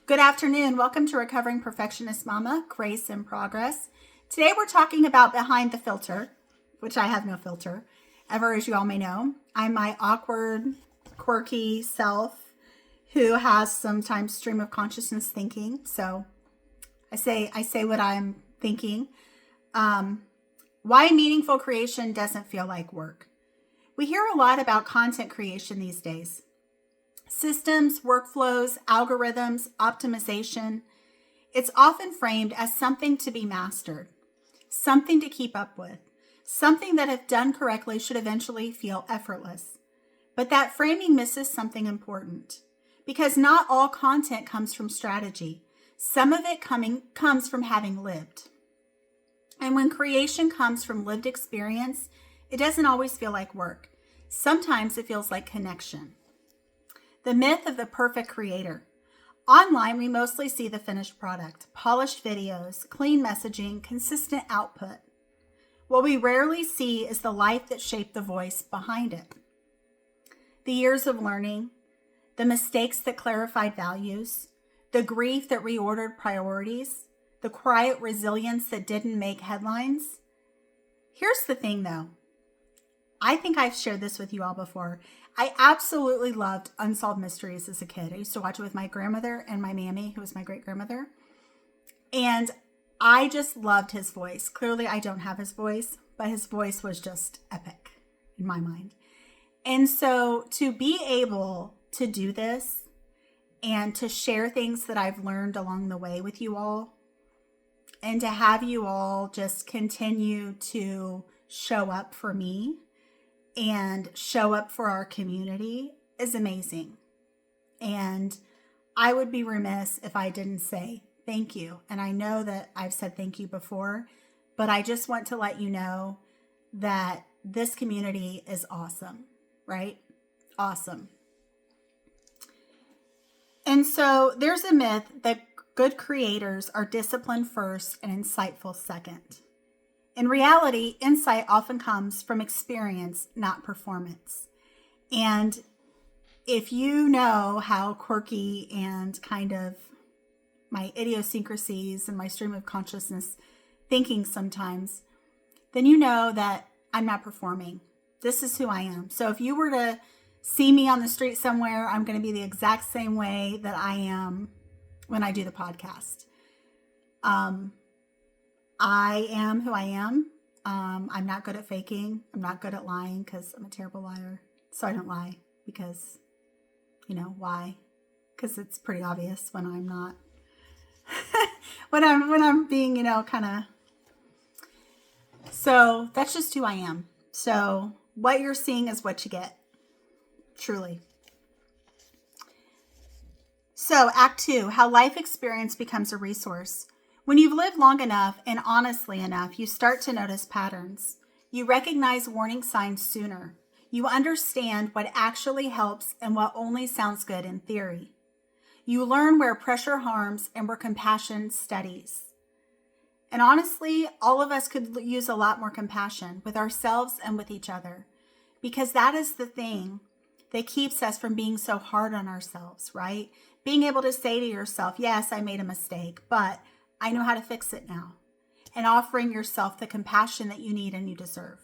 Good afternoon. Welcome to Recovering Perfectionist Mama, Grace in Progress. Today we're talking about behind the filter, which I have no filter ever, as you all may know. I'm my awkward, quirky self who has sometimes stream of consciousness thinking. So I say what I'm thinking. Why meaningful creation doesn't feel like work. We hear a lot about content creation these days. Systems, workflows, algorithms, optimization. It's often framed as something to be mastered, something to keep up with, something that if done correctly should eventually feel effortless. But that framing misses something important because not all content comes from strategy. Some of it comes from having lived. And when creation comes from lived experience, it doesn't always feel like work. Sometimes it feels like connection. The myth of the perfect creator. Online, we mostly see the finished product, polished videos, clean messaging, consistent output. What we rarely see is the life that shaped the voice behind it. The years of learning, the mistakes that clarified values, the grief that reordered priorities, the quiet resilience that didn't make headlines. Here's the thing though. I think I've shared this with you all before. I absolutely loved Unsolved Mysteries as a kid. I used to watch it with my grandmother and my mammy, who was my great-grandmother. And I just loved his voice. Clearly, I don't have his voice, but his voice was just epic in my mind. And so to be able to do this and to share things that I've learned along the way with you all, and to have you all just continue to show up for me and show up for our community is amazing. And I would be remiss if I didn't say thank you. And I know that I've said thank you before, but I just want to let you know that this community is awesome, right? Awesome. And so there's a myth that good creators are disciplined first and insightful second. In reality, insight often comes from experience, not performance. And if you know how quirky and kind of my idiosyncrasies and my stream of consciousness thinking sometimes, then you know that I'm not performing. This is who I am. So if you were to see me on the street somewhere, I'm going to be the exact same way that I am when I do the podcast. I am who I am. I'm not good at faking. I'm not good at lying because I'm a terrible liar. So I don't lie because, why? Because it's pretty obvious when I'm not, when I'm being, kind of. So that's just who I am. So what you're seeing is what you get. Truly. So Act 2, how life experience becomes a resource. When you've lived long enough and honestly enough, you start to notice patterns. You recognize warning signs sooner. You understand what actually helps and what only sounds good in theory. You learn where pressure harms and where compassion steadies. And honestly, all of us could use a lot more compassion with ourselves and with each other, because that is the thing that keeps us from being so hard on ourselves, right? Being able to say to yourself, yes, I made a mistake, but I know how to fix it now, and offering yourself the compassion that you need and you deserve.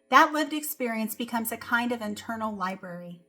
That lived experience becomes a kind of internal library.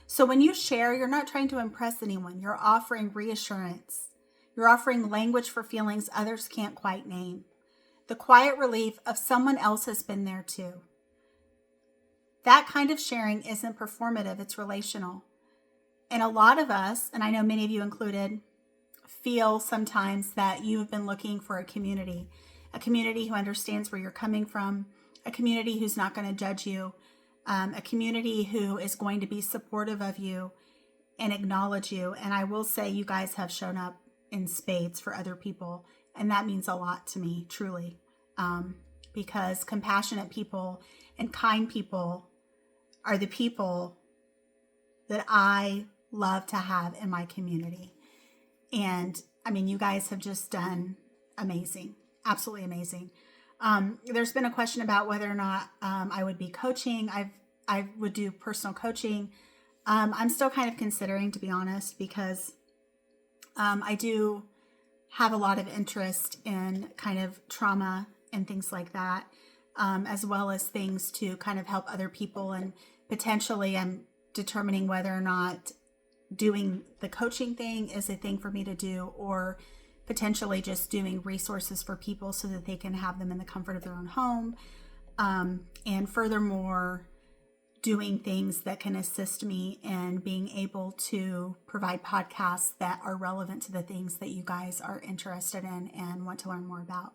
So when you share, you're not trying to impress anyone. You're offering reassurance. You're offering language for feelings others can't quite name. The quiet relief of someone else has been there too. That kind of sharing isn't performative, it's relational. And a lot of us, and I know many of you included, feel sometimes that you have been looking for a community who understands where you're coming from, a community who's not going to judge you, a community who is going to be supportive of you and acknowledge you. And I will say you guys have shown up in spades for other people. And that means a lot to me, truly, because compassionate people and kind people are the people that I love to have in my community. And I mean, you guys have just done amazing, absolutely amazing. There's been a question about whether or not I would be coaching. I would do personal coaching. I'm still kind of considering, to be honest, because I do have a lot of interest in kind of trauma and things like that, as well as things to kind of help other people. And potentially I'm determining whether or not doing the coaching thing is a thing for me to do, or potentially just doing resources for people so that they can have them in the comfort of their own home. And furthermore, doing things that can assist me in being able to provide podcasts that are relevant to the things that you guys are interested in and want to learn more about.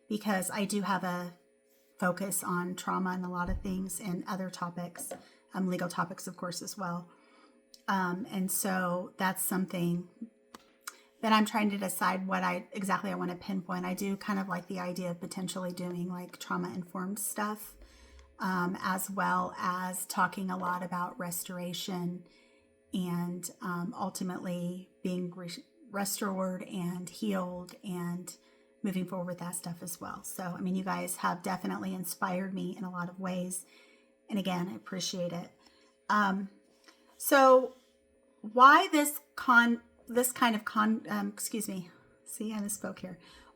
Because I do have a focus on trauma and a lot of things and other topics, legal topics, of course, as well. And so that's something that I'm trying to decide what exactly I want to pinpoint. I do kind of like the idea of potentially doing like trauma-informed stuff, as well as talking a lot about restoration and ultimately being restored and healed and moving forward with that stuff as well. So, I mean, you guys have definitely inspired me in a lot of ways. And again, I appreciate it. So why this kind of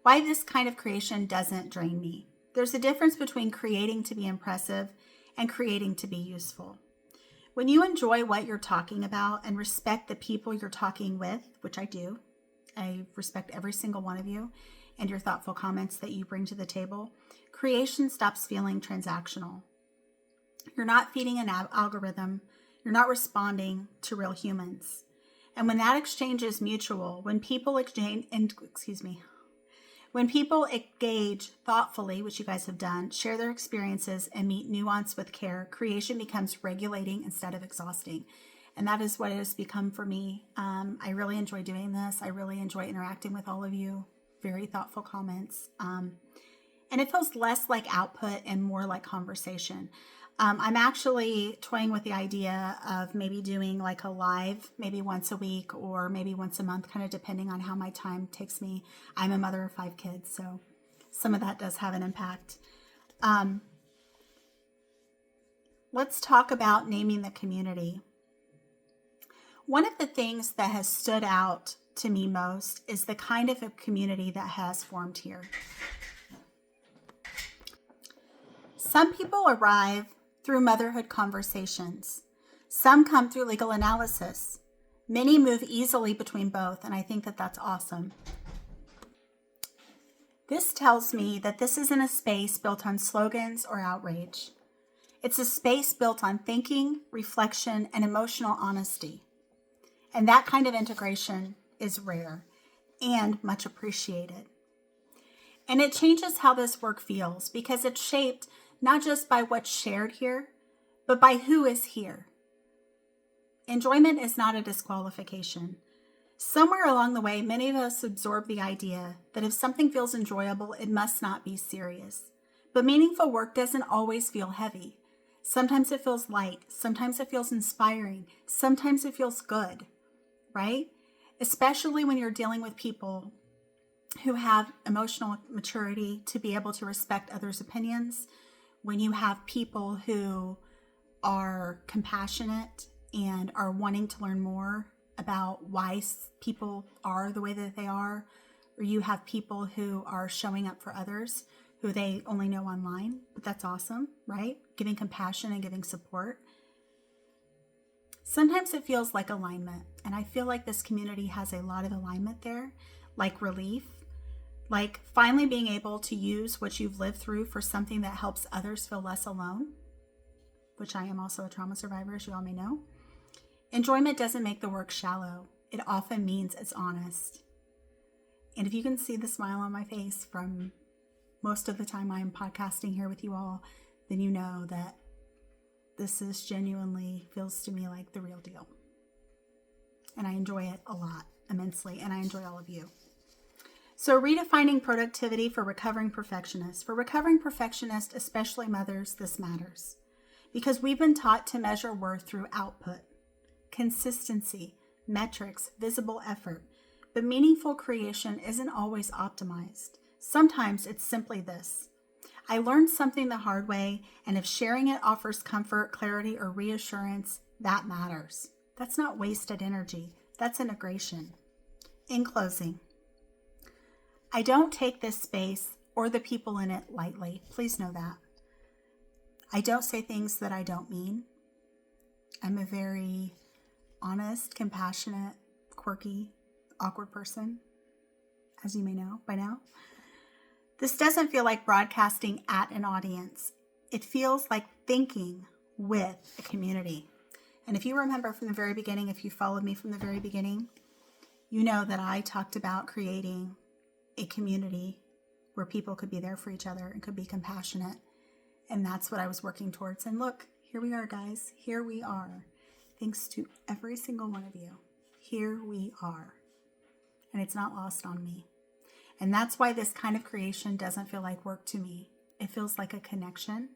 why this kind of creation doesn't drain me. There's a difference between creating to be impressive and creating to be useful. When you enjoy what you're talking about and respect the people you're talking with, which I do, I respect every single one of you and your thoughtful comments that you bring to the table, creation stops feeling transactional. You're not feeding an algorithm. You're not responding to real humans. And when that exchange is mutual, when people engage thoughtfully, which you guys have done, share their experiences and meet nuance with care, creation becomes regulating instead of exhausting. And that is what it has become for me. I really enjoy doing this. I really enjoy interacting with all of you. Very thoughtful comments. And it feels less like output and more like conversation. I'm actually toying with the idea of maybe doing like a live, maybe once a week or maybe once a month, kind of depending on how my time takes me. I'm a mother of 5 kids, so some of that does have an impact. Let's talk about naming the community. One of the things that has stood out to me most is the kind of a community that has formed here. Some people arrive through motherhood conversations. Some come through legal analysis. Many move easily between both, and I think that that's awesome. This tells me that this isn't a space built on slogans or outrage. It's a space built on thinking, reflection, and emotional honesty. And that kind of integration is rare and much appreciated. And it changes how this work feels because it's shaped not just by what's shared here, but by who is here. Enjoyment is not a disqualification. Somewhere along the way, many of us absorb the idea that if something feels enjoyable, it must not be serious. But meaningful work doesn't always feel heavy. Sometimes it feels light. Sometimes it feels inspiring. Sometimes it feels good, right? Especially when you're dealing with people who have emotional maturity to be able to respect others' opinions, when you have people who are compassionate and are wanting to learn more about why people are the way that they are, or you have people who are showing up for others who they only know online, but that's awesome, right? Giving compassion and giving support. Sometimes it feels like alignment, and I feel like this community has a lot of alignment there, like relief, like finally being able to use what you've lived through for something that helps others feel less alone, which I am also a trauma survivor, as you all may know. Enjoyment doesn't make the work shallow. It often means it's honest. And if you can see the smile on my face from most of the time I'm podcasting here with you all, then you know that this is genuinely feels to me like the real deal. And I enjoy it a lot, immensely, and I enjoy all of you. So redefining productivity for recovering perfectionists. For recovering perfectionists, especially mothers, this matters. Because we've been taught to measure worth through output, consistency, metrics, visible effort. But meaningful creation isn't always optimized. Sometimes it's simply this. I learned something the hard way, and if sharing it offers comfort, clarity, or reassurance, that matters. That's not wasted energy. That's integration. In closing, I don't take this space or the people in it lightly. Please know that. I don't say things that I don't mean. I'm a very honest, compassionate, quirky, awkward person, as you may know by now. This doesn't feel like broadcasting at an audience. It feels like thinking with a community. And if you remember from the very beginning, if you followed me from the very beginning, you know that I talked about creating a community where people could be there for each other and could be compassionate. And that's what I was working towards. And look, here we are, guys. Here we are. Thanks to every single one of you. Here we are. And it's not lost on me. And that's why this kind of creation doesn't feel like work to me. It feels like a connection.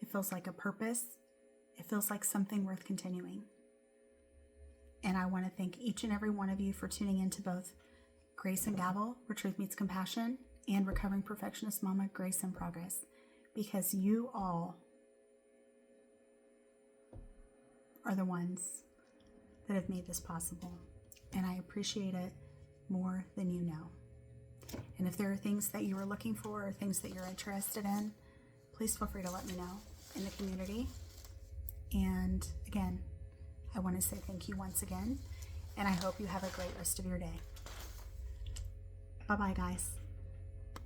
It feels like a purpose. It feels like something worth continuing. And I want to thank each and every one of you for tuning into both Grace and Gavel, where truth meets compassion, and Recovering Perfectionist Mama, Grace in Progress. Because you all are the ones that have made this possible. And I appreciate it more than you know. And if there are things that you are looking for or things that you're interested in, please feel free to let me know in the community. And again, I want to say thank you once again, and I hope you have a great rest of your day. Bye-bye, guys.